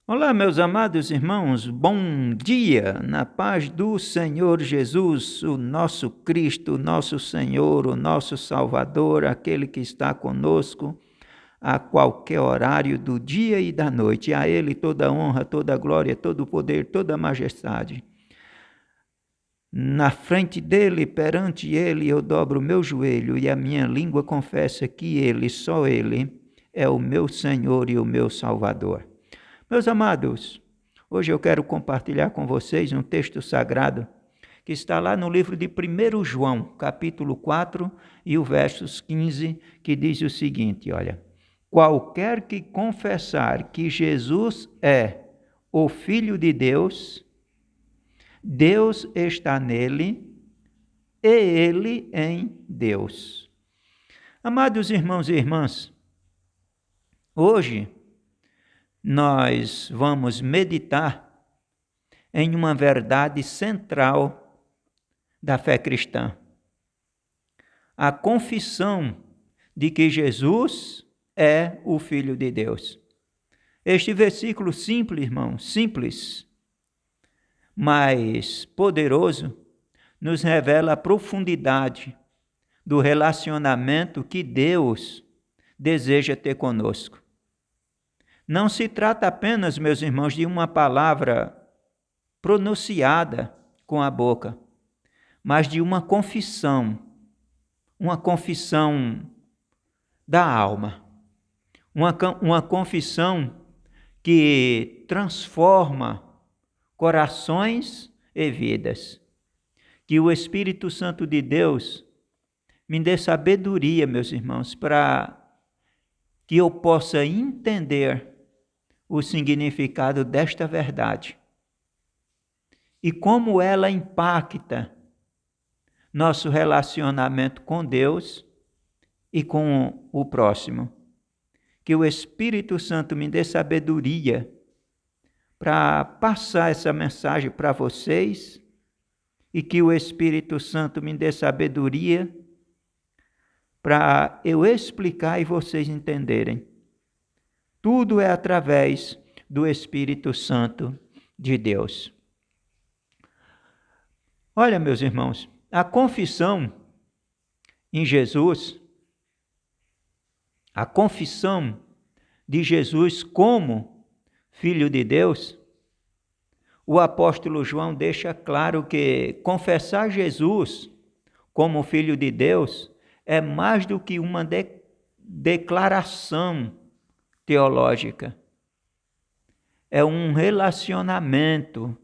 Olá, meus amados irmãos, bom dia, na paz do Senhor Jesus, o nosso Cristo, o nosso Senhor, o nosso Salvador, aquele que está conosco a qualquer horário do dia e da noite. A Ele toda a honra, toda a glória, todo o poder, toda a majestade. Na frente dele, perante ele, eu dobro o meu joelho e a minha língua confessa que ele, só ele, é o meu Senhor e o meu Salvador. Meus amados, hoje eu quero compartilhar com vocês um texto sagrado que está lá no livro de 1 João, capítulo 4 e o versos 15, que diz o seguinte, olha: qualquer que confessar que Jesus é o Filho de Deus, Deus está nele e ele em Deus. Amados irmãos e irmãs, hoje nós vamos meditar em uma verdade central da fé cristã. A confissão de que Jesus é o Filho de Deus. Este versículo simples, irmão, simples, mas poderoso, nos revela a profundidade do relacionamento que Deus deseja ter conosco. Não se trata apenas, meus irmãos, de uma palavra pronunciada com a boca, mas de uma confissão da alma, uma confissão que transforma corações e vidas. Que o Espírito Santo de Deus me dê sabedoria, meus irmãos, para que eu possa entender o significado desta verdade e como ela impacta nosso relacionamento com Deus e com o próximo. Que o Espírito Santo me dê sabedoria para passar essa mensagem para vocês e que o Espírito Santo me dê sabedoria para eu explicar e vocês entenderem. Tudo é através do Espírito Santo de Deus. Olha, meus irmãos, a confissão em Jesus, a confissão de Jesus como Filho de Deus, o apóstolo João deixa claro que confessar Jesus como Filho de Deus é mais do que uma declaração teológica. É um relacionamento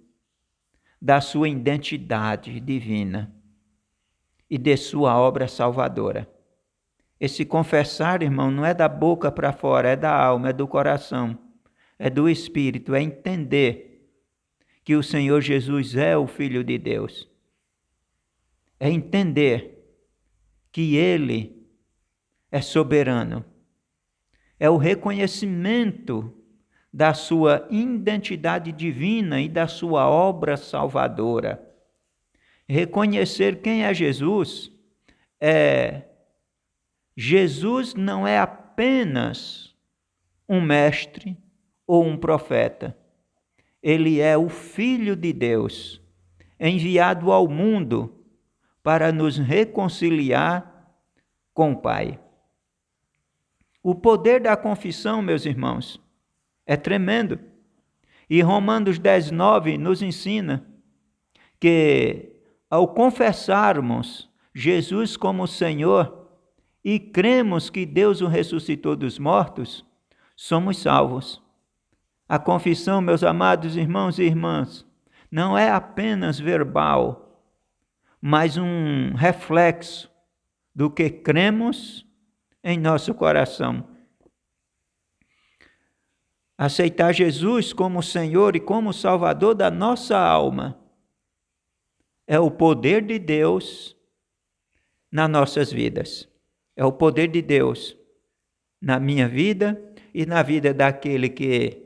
da sua identidade divina e de sua obra salvadora. Esse confessar, irmão, não é da boca para fora, é da alma, é do coração, é do espírito, é entender que o Senhor Jesus é o Filho de Deus. É entender que Ele é soberano. É o reconhecimento da sua identidade divina e da sua obra salvadora. Reconhecer quem é Jesus Jesus não é apenas um mestre ou um profeta. Ele é o Filho de Deus, enviado ao mundo para nos reconciliar com o Pai. O poder da confissão, meus irmãos, é tremendo. E Romanos 10:9 nos ensina que, ao confessarmos Jesus como Senhor e cremos que Deus o ressuscitou dos mortos, somos salvos. A confissão, meus amados irmãos e irmãs, não é apenas verbal, mas um reflexo do que cremos em nosso coração. Aceitar Jesus como Senhor e como Salvador da nossa alma é o poder de Deus nas nossas vidas. É o poder de Deus na minha vida e na vida daquele que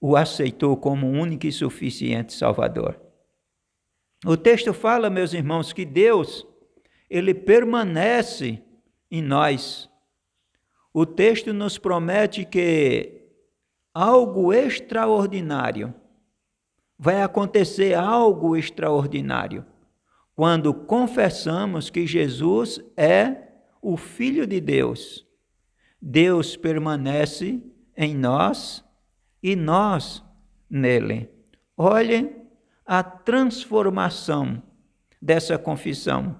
o aceitou como único e suficiente Salvador. O texto fala, meus irmãos, que Deus, Ele permanece em nós. O texto nos promete que algo extraordinário. Vai acontecer algo extraordinário quando confessamos que Jesus é o Filho de Deus. Deus permanece em nós e nós nele. Olhem a transformação dessa confissão.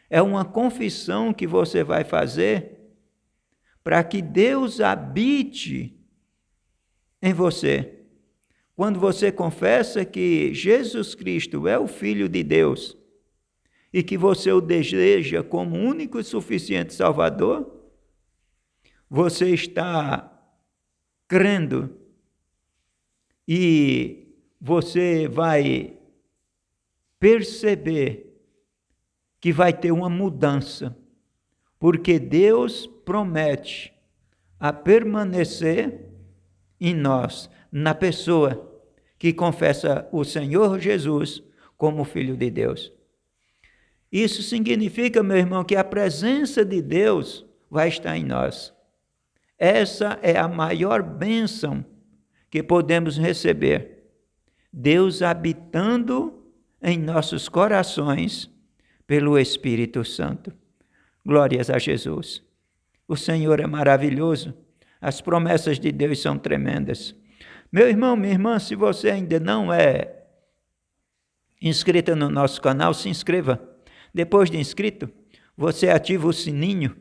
É uma confissão que você vai fazer para que Deus habite em você. Quando você confessa que Jesus Cristo é o Filho de Deus e que você o deseja como único e suficiente Salvador, você está crendo e você vai perceber que vai ter uma mudança, porque Deus promete a permanecer em nós, na pessoa que confessa o Senhor Jesus como Filho de Deus. Isso significa, meu irmão, que a presença de Deus vai estar em nós. Essa é a maior bênção que podemos receber. Deus habitando em nossos corações pelo Espírito Santo. Glórias a Jesus. O Senhor é maravilhoso. As promessas de Deus são tremendas. Meu irmão, minha irmã, se você ainda não é inscrita no nosso canal, se inscreva. Depois de inscrito, você ativa o sininho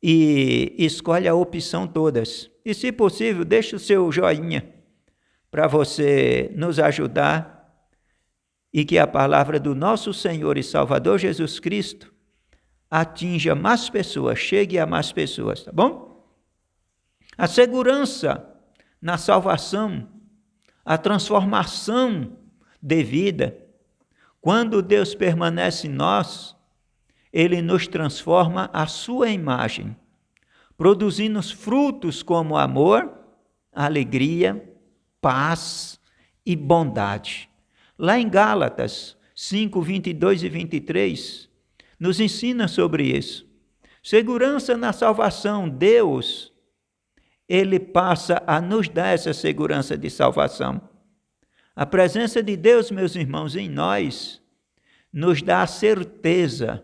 e escolhe a opção todas. E, se possível, deixe o seu joinha para você nos ajudar e que a palavra do nosso Senhor e Salvador Jesus Cristo atinja mais pessoas, chegue a mais pessoas, tá bom? A segurança na salvação, a transformação de vida. Quando Deus permanece em nós, Ele nos transforma à sua imagem, produzindo frutos como amor, alegria, paz e bondade. Lá em Gálatas 5, 22 e 23, nos ensina sobre isso. Segurança na salvação, Deus, Ele passa a nos dar essa segurança de salvação. A presença de Deus, meus irmãos, em nós, nos dá a certeza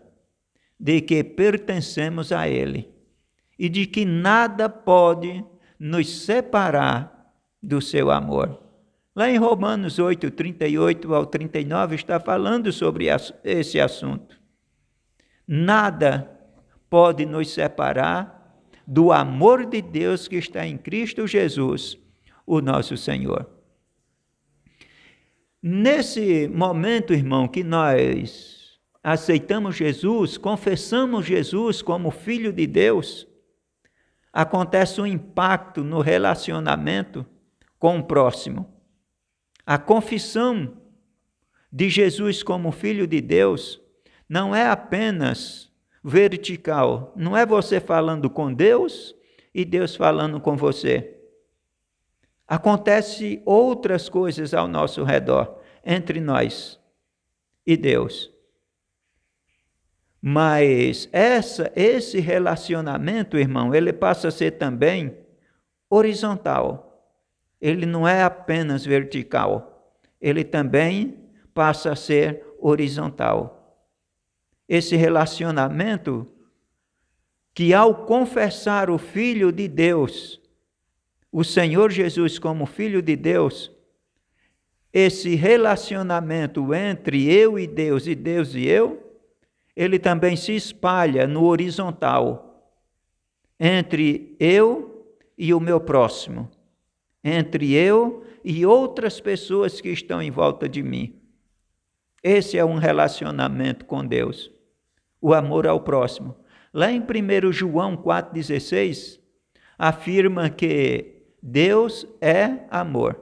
de que pertencemos a Ele e de que nada pode nos separar do seu amor. Lá em Romanos 8, 38 ao 39, está falando sobre esse assunto. Nada pode nos separar do amor de Deus que está em Cristo Jesus, o nosso Senhor. Nesse momento, irmão, que nós aceitamos Jesus, confessamos Jesus como Filho de Deus, acontece um impacto no relacionamento com o próximo. A confissão de Jesus como Filho de Deus não é apenas vertical, não é você falando com Deus e Deus falando com você. Acontece outras coisas ao nosso redor, entre nós e Deus. Mas esse relacionamento, irmão, ele passa a ser também horizontal. Ele não é apenas vertical, ele também passa a ser horizontal. Esse relacionamento que, ao confessar o Filho de Deus, o Senhor Jesus como Filho de Deus, esse relacionamento entre eu e Deus e eu, ele também se espalha no horizontal, entre eu e o meu próximo, entre eu e outras pessoas que estão em volta de mim. Esse é um relacionamento com Deus, o amor ao próximo. Lá em 1 João 4,16, afirma que Deus é amor.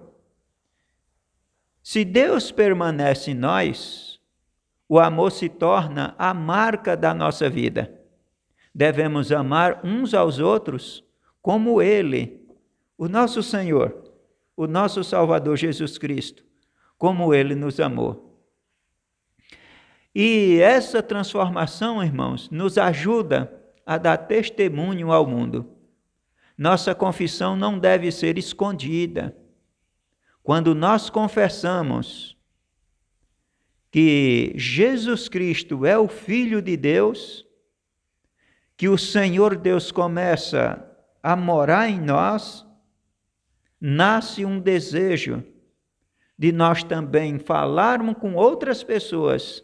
Se Deus permanece em nós, o amor se torna a marca da nossa vida. Devemos amar uns aos outros como Ele, o nosso Senhor, o nosso Salvador Jesus Cristo, como Ele nos amou. E essa transformação, irmãos, nos ajuda a dar testemunho ao mundo. Nossa confissão não deve ser escondida. Quando nós confessamos que Jesus Cristo é o Filho de Deus, que o Senhor Deus começa a morar em nós, nasce um desejo de nós também falarmos com outras pessoas,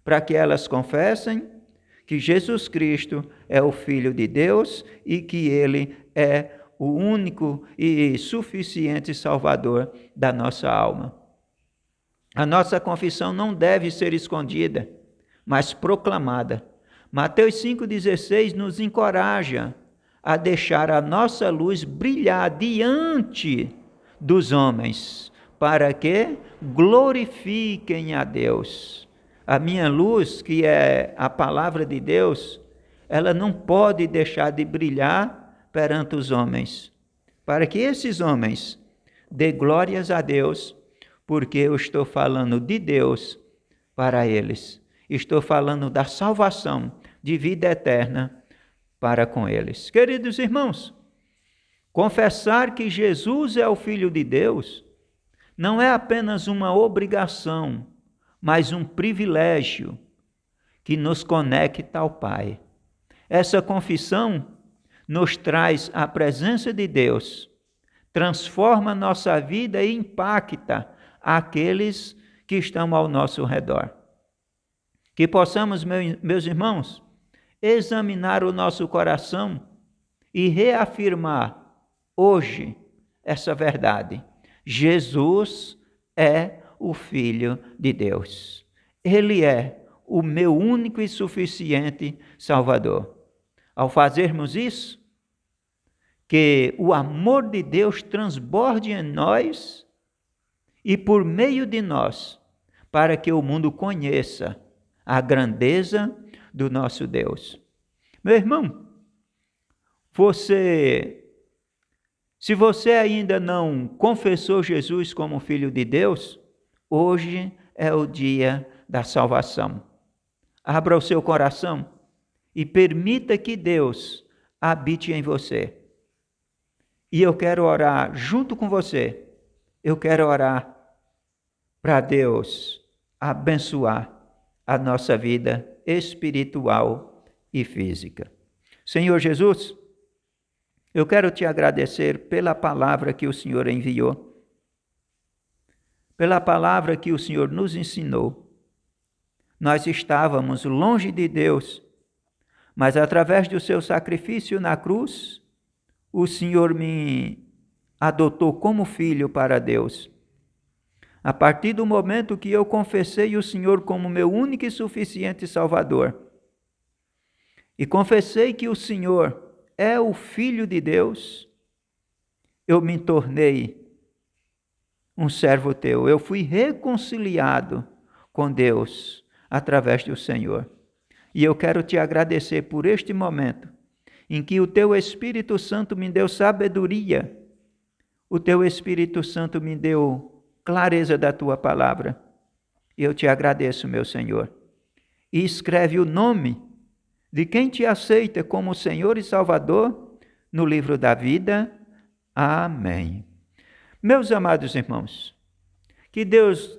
para que elas confessem que Jesus Cristo é o Filho de Deus e que Ele é o único e suficiente Salvador da nossa alma. A nossa confissão não deve ser escondida, mas proclamada. Mateus 5,16 nos encoraja a deixar a nossa luz brilhar diante dos homens, para que glorifiquem a Deus. A minha luz, que é a palavra de Deus, ela não pode deixar de brilhar perante os homens, para que esses homens dê glórias a Deus, porque eu estou falando de Deus para eles. Estou falando da salvação de vida eterna para com eles. Queridos irmãos, confessar que Jesus é o Filho de Deus não é apenas uma obrigação, mas um privilégio que nos conecta ao Pai. Essa confissão nos traz a presença de Deus, transforma nossa vida e impacta aqueles que estão ao nosso redor. Que possamos, meus irmãos, examinar o nosso coração e reafirmar hoje essa verdade. Jesus é o Filho de Deus. Ele é o meu único e suficiente Salvador. Ao fazermos isso, que o amor de Deus transborde em nós e por meio de nós, para que o mundo conheça a grandeza do nosso Deus. Meu irmão, se você ainda não confessou Jesus como Filho de Deus, hoje é o dia da salvação. Abra o seu coração e permita que Deus habite em você. E eu quero orar junto com você. Eu quero orar para Deus abençoar a nossa vida espiritual e física. Senhor Jesus, eu quero te agradecer pela palavra que o Senhor enviou, pela palavra que o Senhor nos ensinou. Nós estávamos longe de Deus, mas através do seu sacrifício na cruz, o Senhor me adotou como filho para Deus. A partir do momento que eu confessei o Senhor como meu único e suficiente Salvador, e confessei que o Senhor é o Filho de Deus, eu me tornei um servo teu. Eu fui reconciliado com Deus através do Senhor. E eu quero te agradecer por este momento em que o teu Espírito Santo me deu sabedoria, o teu Espírito Santo me deu clareza da tua palavra. Eu te agradeço, meu Senhor. E escreve o nome de quem te aceita como Senhor e Salvador no livro da vida. Amém. Meus amados irmãos, que Deus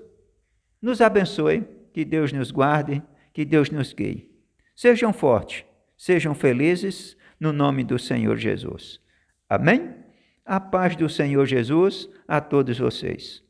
nos abençoe, que Deus nos guarde, que Deus nos guie. Sejam fortes, sejam felizes no nome do Senhor Jesus. Amém? A paz do Senhor Jesus a todos vocês.